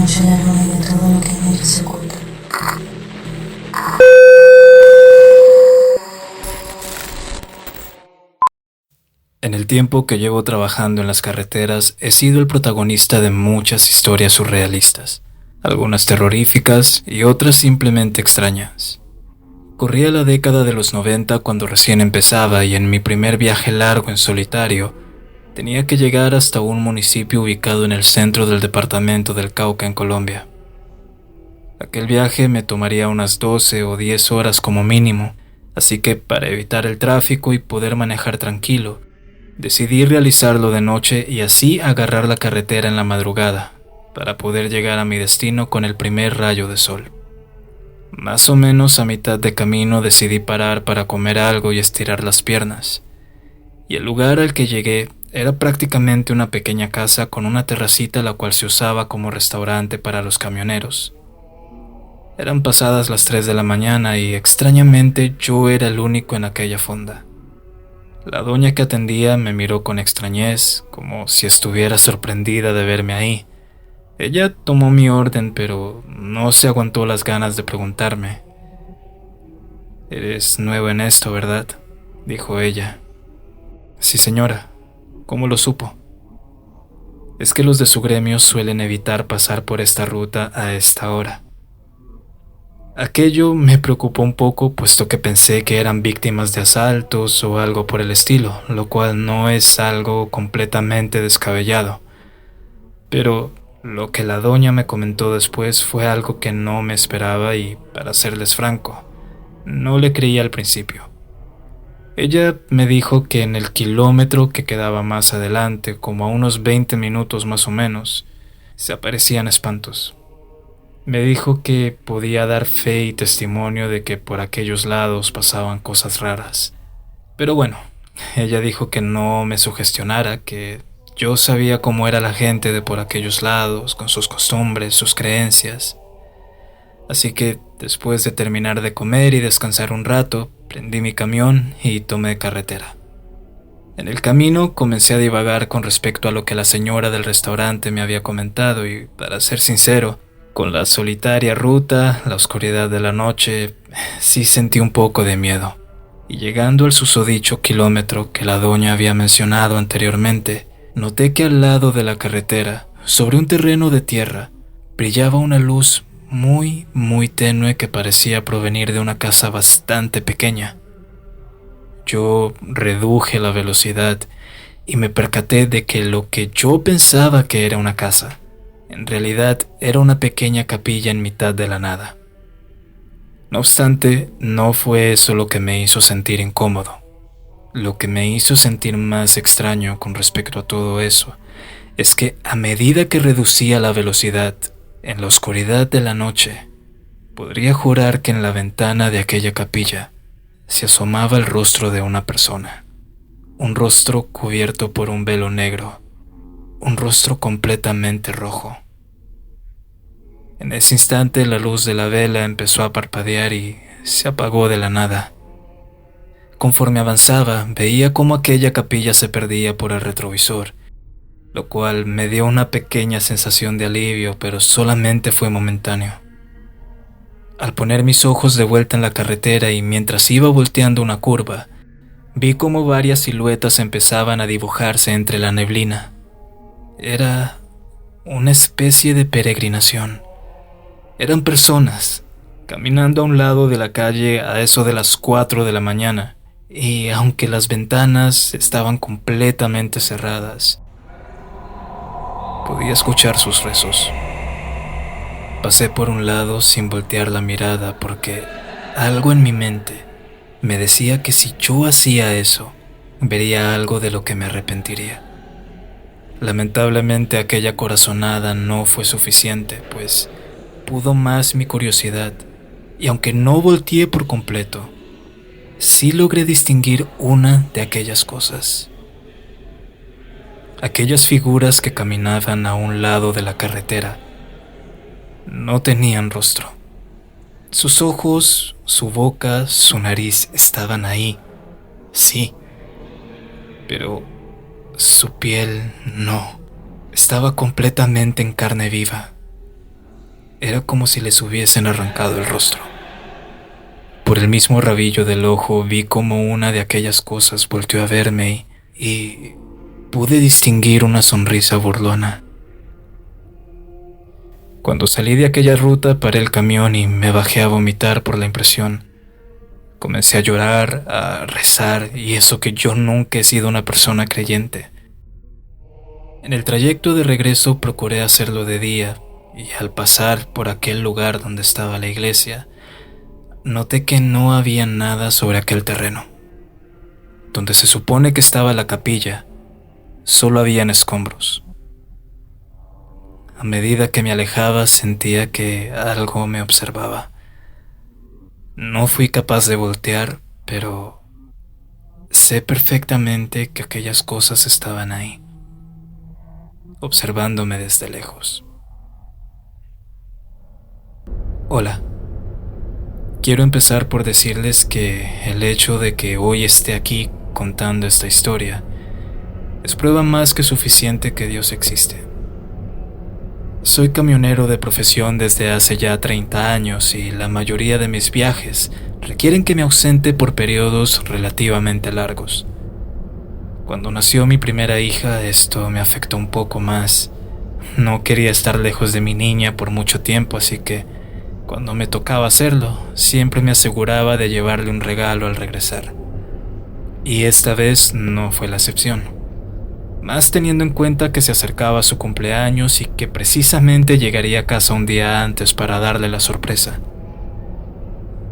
noche la luna y de todo lo que en ella se oculta. En el tiempo que llevo trabajando en las carreteras, he sido el protagonista de muchas historias surrealistas, algunas terroríficas y otras simplemente extrañas. Corría la década de los 90 cuando recién empezaba y en mi primer viaje largo en solitario, tenía que llegar hasta un municipio ubicado en el centro del departamento del Cauca en Colombia. Aquel viaje me tomaría unas 12 o 10 horas como mínimo, así que para evitar el tráfico y poder manejar tranquilo, decidí realizarlo de noche y así agarrar la carretera en la madrugada, para poder llegar a mi destino con el primer rayo de sol. Más o menos a mitad de camino decidí parar para comer algo y estirar las piernas, y el lugar al que llegué era prácticamente una pequeña casa con una terracita la cual se usaba como restaurante para los camioneros. Eran pasadas las 3 de la mañana y extrañamente yo era el único en aquella fonda. La doña que atendía me miró con extrañez, como si estuviera sorprendida de verme ahí. Ella tomó mi orden, pero no se aguantó las ganas de preguntarme. «Eres nuevo en esto, ¿verdad?», dijo ella. «Sí, señora. ¿Cómo lo supo?». «Es que los de su gremio suelen evitar pasar por esta ruta a esta hora». Aquello me preocupó un poco, puesto que pensé que eran víctimas de asaltos o algo por el estilo, lo cual no es algo completamente descabellado. Pero lo que la doña me comentó después fue algo que no me esperaba y, para serles franco, no le creí al principio. Ella me dijo que en el kilómetro que quedaba más adelante, como a unos 20 minutos más o menos, se aparecían espantos. Me dijo que podía dar fe y testimonio de que por aquellos lados pasaban cosas raras. Pero bueno, ella dijo que no me sugestionara, que yo sabía cómo era la gente de por aquellos lados, con sus costumbres, sus creencias. Así que, después de terminar de comer y descansar un rato, prendí mi camión y tomé carretera. En el camino comencé a divagar con respecto a lo que la señora del restaurante me había comentado y, para ser sincero, con la solitaria ruta, la oscuridad de la noche, sí sentí un poco de miedo. Y llegando al susodicho kilómetro que la doña había mencionado anteriormente, noté que al lado de la carretera, sobre un terreno de tierra, brillaba una luz muy tenue que parecía provenir de una casa bastante pequeña. Yo reduje la velocidad y me percaté de que lo que yo pensaba que era una casa, en realidad era una pequeña capilla en mitad de la nada. No obstante, no fue eso lo que me hizo sentir incómodo. Lo que me hizo sentir más extraño con respecto a todo eso es que a medida que reducía la velocidad, en la oscuridad de la noche, podría jurar que en la ventana de aquella capilla se asomaba el rostro de una persona. Un rostro cubierto por un velo negro, un rostro completamente rojo. En ese instante la luz de la vela empezó a parpadear y se apagó de la nada. Conforme avanzaba, veía cómo aquella capilla se perdía por el retrovisor, lo cual me dio una pequeña sensación de alivio, pero solamente fue momentáneo. Al poner mis ojos de vuelta en la carretera y mientras iba volteando una curva, vi cómo varias siluetas empezaban a dibujarse entre la neblina. Era una especie de peregrinación. Eran personas caminando a un lado de la calle a eso de las 4 de la mañana, y aunque las ventanas estaban completamente cerradas, podía escuchar sus rezos. Pasé por un lado sin voltear la mirada porque algo en mi mente me decía que si yo hacía eso, vería algo de lo que me arrepentiría. Lamentablemente aquella corazonada no fue suficiente, pues pudo más mi curiosidad, y aunque no volteé por completo, sí logré distinguir una de aquellas cosas. Aquellas figuras que caminaban a un lado de la carretera no tenían rostro. Sus ojos, su boca, su nariz estaban ahí, sí, pero su piel no, estaba completamente en carne viva. Era como si les hubiesen arrancado el rostro. Por el mismo rabillo del ojo vi como una de aquellas cosas volteó a verme y pude distinguir una sonrisa burlona. Cuando salí de aquella ruta paré el camión y me bajé a vomitar por la impresión. Comencé a llorar, a rezar, y eso que yo nunca he sido una persona creyente. En el trayecto de regreso procuré hacerlo de día, y al pasar por aquel lugar donde estaba la iglesia, noté que no había nada sobre aquel terreno. Donde se supone que estaba la capilla, solo habían escombros. A medida que me alejaba sentía que algo me observaba. No fui capaz de voltear, pero sé perfectamente que aquellas cosas estaban ahí, observándome desde lejos. Hola. Quiero empezar por decirles que el hecho de que hoy esté aquí contando esta historia es prueba más que suficiente que Dios existe. Soy camionero de profesión desde hace ya 30 años y la mayoría de mis viajes requieren que me ausente por periodos relativamente largos. Cuando nació mi primera hija, esto me afectó un poco más. No quería estar lejos de mi niña por mucho tiempo, así que cuando me tocaba hacerlo, siempre me aseguraba de llevarle un regalo al regresar. Y esta vez no fue la excepción. Más teniendo en cuenta que se acercaba su cumpleaños y que precisamente llegaría a casa un día antes para darle la sorpresa.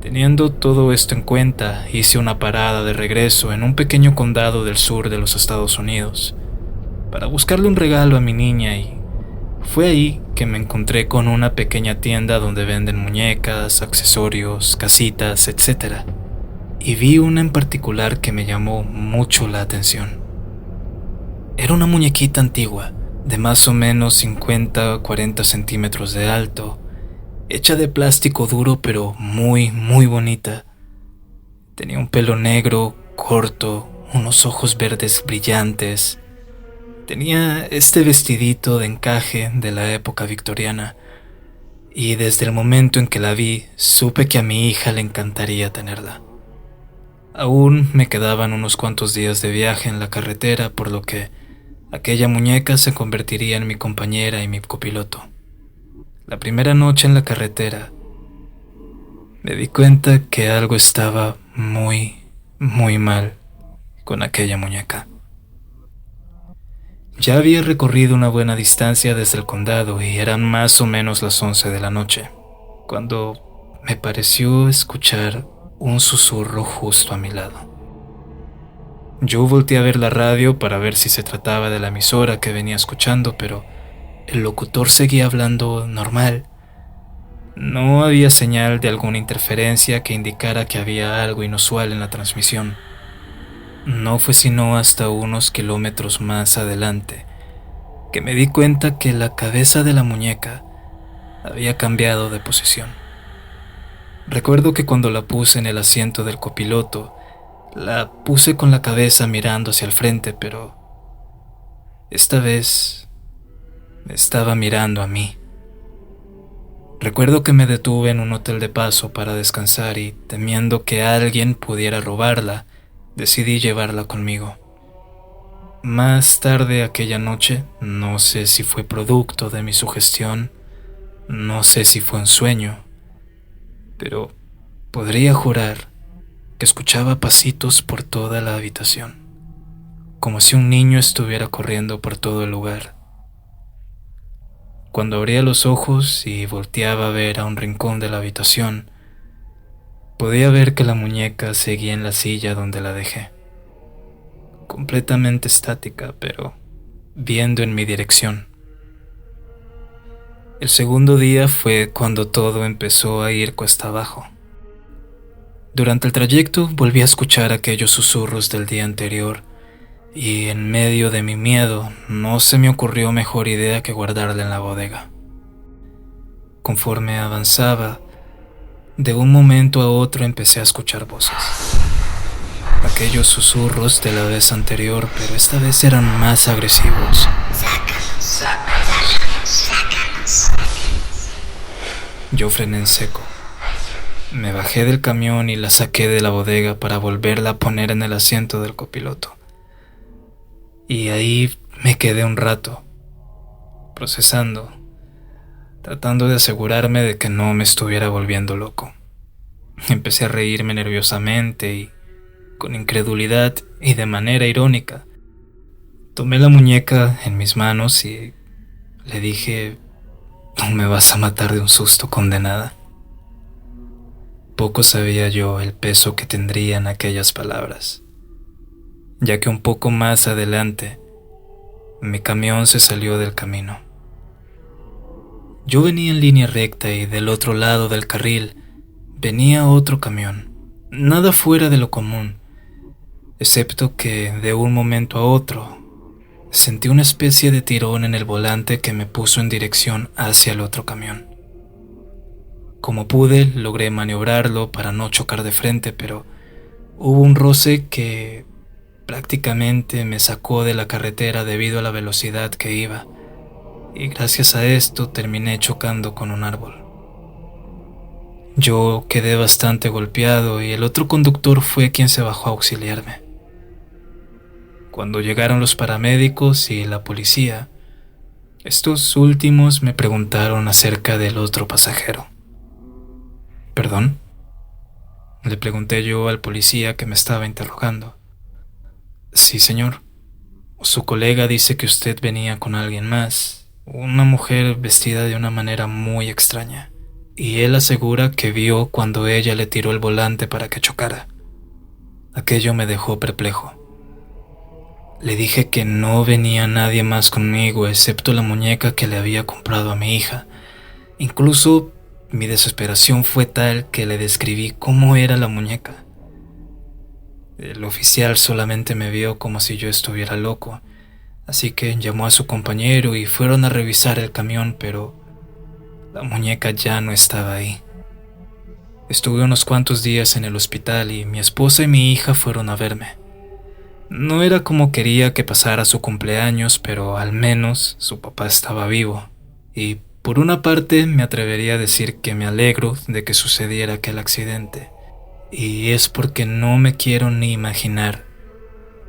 Teniendo todo esto en cuenta, hice una parada de regreso en un pequeño condado del sur de los Estados Unidos para buscarle un regalo a mi niña, y fue ahí que me encontré con una pequeña tienda donde venden muñecas, accesorios, casitas, etc. Y vi una en particular que me llamó mucho la atención. Era una muñequita antigua, de más o menos 50 o 40 centímetros de alto, hecha de plástico duro pero muy, muy bonita. Tenía un pelo negro, corto, unos ojos verdes brillantes. Tenía este vestidito de encaje de la época victoriana, y desde el momento en que la vi, supe que a mi hija le encantaría tenerla. Aún me quedaban unos cuantos días de viaje en la carretera, por lo que aquella muñeca se convertiría en mi compañera y mi copiloto. La primera noche en la carretera, me di cuenta que algo estaba muy, muy mal con aquella muñeca. Ya había recorrido una buena distancia desde el condado y eran más o menos las 11 de la noche, cuando me pareció escuchar un susurro justo a mi lado. Yo volteé a ver la radio para ver si se trataba de la emisora que venía escuchando, pero el locutor seguía hablando normal. No había señal de alguna interferencia que indicara que había algo inusual en la transmisión. No fue sino hasta unos kilómetros más adelante que me di cuenta que la cabeza de la muñeca había cambiado de posición. Recuerdo que cuando la puse en el asiento del copiloto, la puse con la cabeza mirando hacia el frente, pero esta vez me estaba mirando a mí. Recuerdo que me detuve en un hotel de paso para descansar y, temiendo que alguien pudiera robarla, decidí llevarla conmigo. Más tarde aquella noche, no sé si fue producto de mi sugestión, no sé si fue un sueño, pero podría jurar que escuchaba pasitos por toda la habitación, como si un niño estuviera corriendo por todo el lugar. Cuando abría los ojos y volteaba a ver a un rincón de la habitación, podía ver que la muñeca seguía en la silla donde la dejé, completamente estática, pero viendo en mi dirección. El segundo día fue cuando todo empezó a ir cuesta abajo. Durante el trayecto volví a escuchar aquellos susurros del día anterior, y en medio de mi miedo no se me ocurrió mejor idea que guardarla en la bodega. Conforme avanzaba, de un momento a otro empecé a escuchar voces. Aquellos susurros de la vez anterior, pero esta vez eran más agresivos. Yo frené en seco. Me bajé del camión y la saqué de la bodega para volverla a poner en el asiento del copiloto. Y ahí me quedé un rato, procesando, tratando de asegurarme de que no me estuviera volviendo loco. Empecé a reírme nerviosamente y, con incredulidad y de manera irónica, tomé la muñeca en mis manos y le dije: «No me vas a matar de un susto, condenada». Poco sabía yo el peso que tendrían aquellas palabras, ya que un poco más adelante, mi camión se salió del camino. Yo venía en línea recta y del otro lado del carril venía otro camión, nada fuera de lo común, excepto que de un momento a otro sentí una especie de tirón en el volante que me puso en dirección hacia el otro camión. Como pude, logré maniobrarlo para no chocar de frente, pero hubo un roce que prácticamente me sacó de la carretera debido a la velocidad que iba, y gracias a esto terminé chocando con un árbol. Yo quedé bastante golpeado y el otro conductor fue quien se bajó a auxiliarme. Cuando llegaron los paramédicos y la policía, estos últimos me preguntaron acerca del otro pasajero. ¿Perdón?, le pregunté yo al policía que me estaba interrogando. Sí, señor. Su colega dice que usted venía con alguien más, una mujer vestida de una manera muy extraña, y él asegura que vio cuando ella le tiró el volante para que chocara. Aquello me dejó perplejo. Le dije que no venía nadie más conmigo excepto la muñeca que le había comprado a mi hija. Incluso mi desesperación fue tal que le describí cómo era la muñeca. El oficial solamente me vio como si yo estuviera loco, así que llamó a su compañero y fueron a revisar el camión, pero la muñeca ya no estaba ahí. Estuve unos cuantos días en el hospital y mi esposa y mi hija fueron a verme. No era como quería que pasara su cumpleaños, pero al menos su papá estaba vivo, y por una parte me atrevería a decir que me alegro de que sucediera aquel accidente, y es porque no me quiero ni imaginar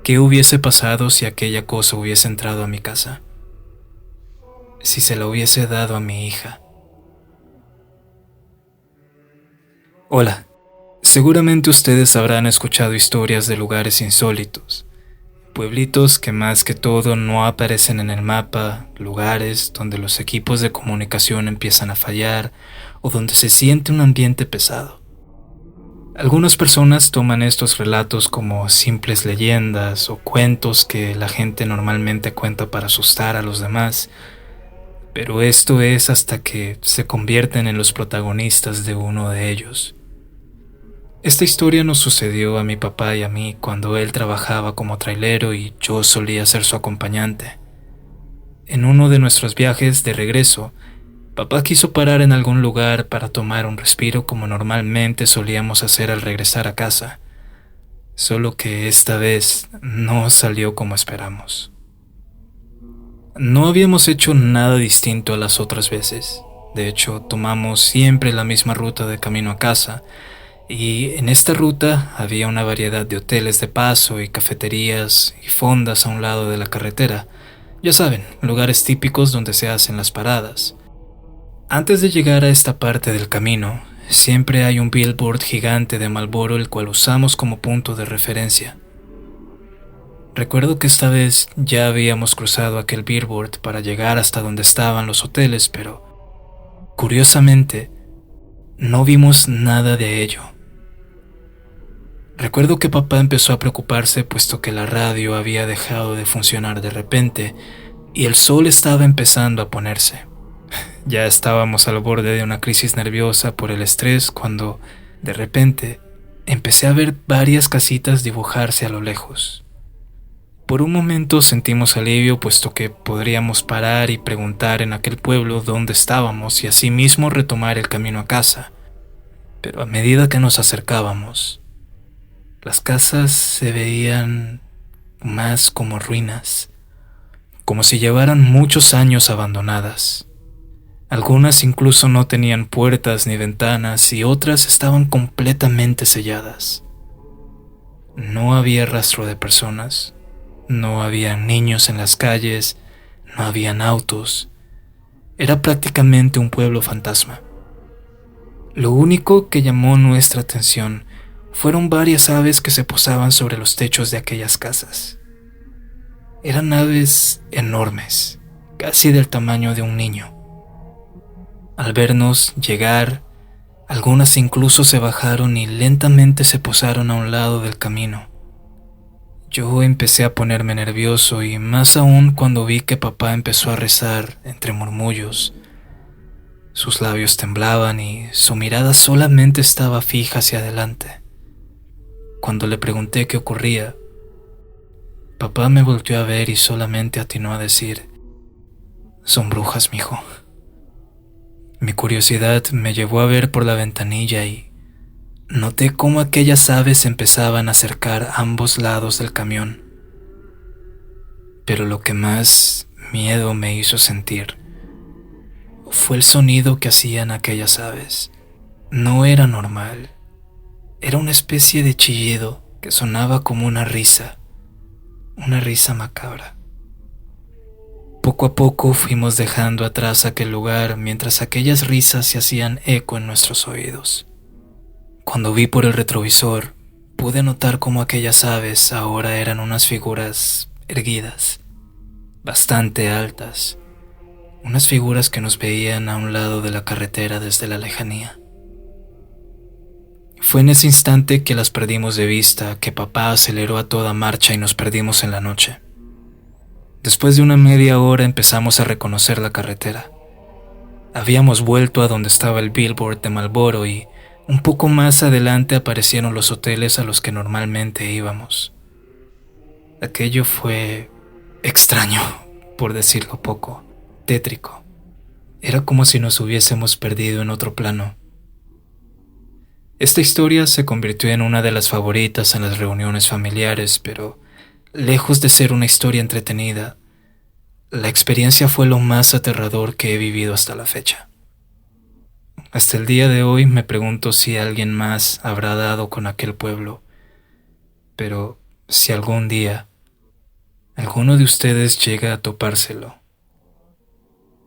qué hubiese pasado si aquella cosa hubiese entrado a mi casa, si se la hubiese dado a mi hija. Hola, seguramente ustedes habrán escuchado historias de lugares insólitos, pueblitos que más que todo no aparecen en el mapa, lugares donde los equipos de comunicación empiezan a fallar o donde se siente un ambiente pesado. Algunas personas toman estos relatos como simples leyendas o cuentos que la gente normalmente cuenta para asustar a los demás, pero esto es hasta que se convierten en los protagonistas de uno de ellos. Esta historia nos sucedió a mi papá y a mí cuando él trabajaba como trailero y yo solía ser su acompañante. En uno de nuestros viajes de regreso, papá quiso parar en algún lugar para tomar un respiro como normalmente solíamos hacer al regresar a casa, solo que esta vez no salió como esperamos. No habíamos hecho nada distinto a las otras veces. De hecho, tomamos siempre la misma ruta de camino a casa, y en esta ruta había una variedad de hoteles de paso y cafeterías y fondas a un lado de la carretera. Ya saben, lugares típicos donde se hacen las paradas. Antes de llegar a esta parte del camino, siempre hay un billboard gigante de Marlboro el cual usamos como punto de referencia. Recuerdo que esta vez ya habíamos cruzado aquel billboard para llegar hasta donde estaban los hoteles, pero curiosamente no vimos nada de ello. Recuerdo que papá empezó a preocuparse puesto que la radio había dejado de funcionar de repente y el sol estaba empezando a ponerse. Ya estábamos al borde de una crisis nerviosa por el estrés cuando, de repente, empecé a ver varias casitas dibujarse a lo lejos. Por un momento sentimos alivio puesto que podríamos parar y preguntar en aquel pueblo dónde estábamos y así mismo retomar el camino a casa. Pero a medida que nos acercábamos, las casas se veían más como ruinas, como si llevaran muchos años abandonadas. Algunas incluso no tenían puertas ni ventanas y otras estaban completamente selladas. No había rastro de personas, no había niños en las calles, no habían autos. Era prácticamente un pueblo fantasma. Lo único que llamó nuestra atención fueron varias aves que se posaban sobre los techos de aquellas casas. Eran aves enormes, casi del tamaño de un niño. Al vernos llegar, algunas incluso se bajaron y lentamente se posaron a un lado del camino. Yo empecé a ponerme nervioso y más aún cuando vi que papá empezó a rezar entre murmullos. Sus labios temblaban y su mirada solamente estaba fija hacia adelante. Cuando le pregunté qué ocurría, papá me volteó a ver y solamente atinó a decir: «Son brujas, mijo». Mi curiosidad me llevó a ver por la ventanilla y noté cómo aquellas aves se empezaban a acercar a ambos lados del camión. Pero lo que más miedo me hizo sentir fue el sonido que hacían aquellas aves. No era normal. Era una especie de chillido que sonaba como una risa macabra. Poco a poco fuimos dejando atrás aquel lugar mientras aquellas risas se hacían eco en nuestros oídos. Cuando vi por el retrovisor, pude notar cómo aquellas aves ahora eran unas figuras erguidas, bastante altas, unas figuras que nos veían a un lado de la carretera desde la lejanía. Fue en ese instante que las perdimos de vista, que papá aceleró a toda marcha y nos perdimos en la noche. Después de una media hora empezamos a reconocer la carretera. Habíamos vuelto a donde estaba el billboard de Marlboro y un poco más adelante aparecieron los hoteles a los que normalmente íbamos. Aquello fue extraño, por decirlo poco, tétrico. Era como si nos hubiésemos perdido en otro plano. Esta historia se convirtió en una de las favoritas en las reuniones familiares, pero lejos de ser una historia entretenida, la experiencia fue lo más aterrador que he vivido hasta la fecha. Hasta el día de hoy me pregunto si alguien más habrá dado con aquel pueblo, pero si algún día alguno de ustedes llega a topárselo,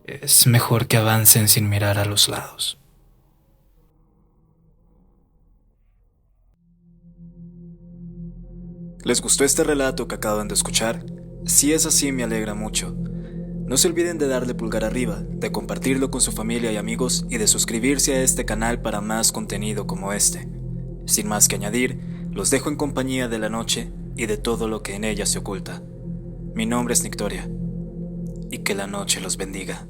es mejor que avancen sin mirar a los lados. ¿Les gustó este relato que acaban de escuchar? Si es así, me alegra mucho. No se olviden de darle pulgar arriba, de compartirlo con su familia y amigos y de suscribirse a este canal para más contenido como este. Sin más que añadir, los dejo en compañía de la noche y de todo lo que en ella se oculta. Mi nombre es Nictoria, y que la noche los bendiga.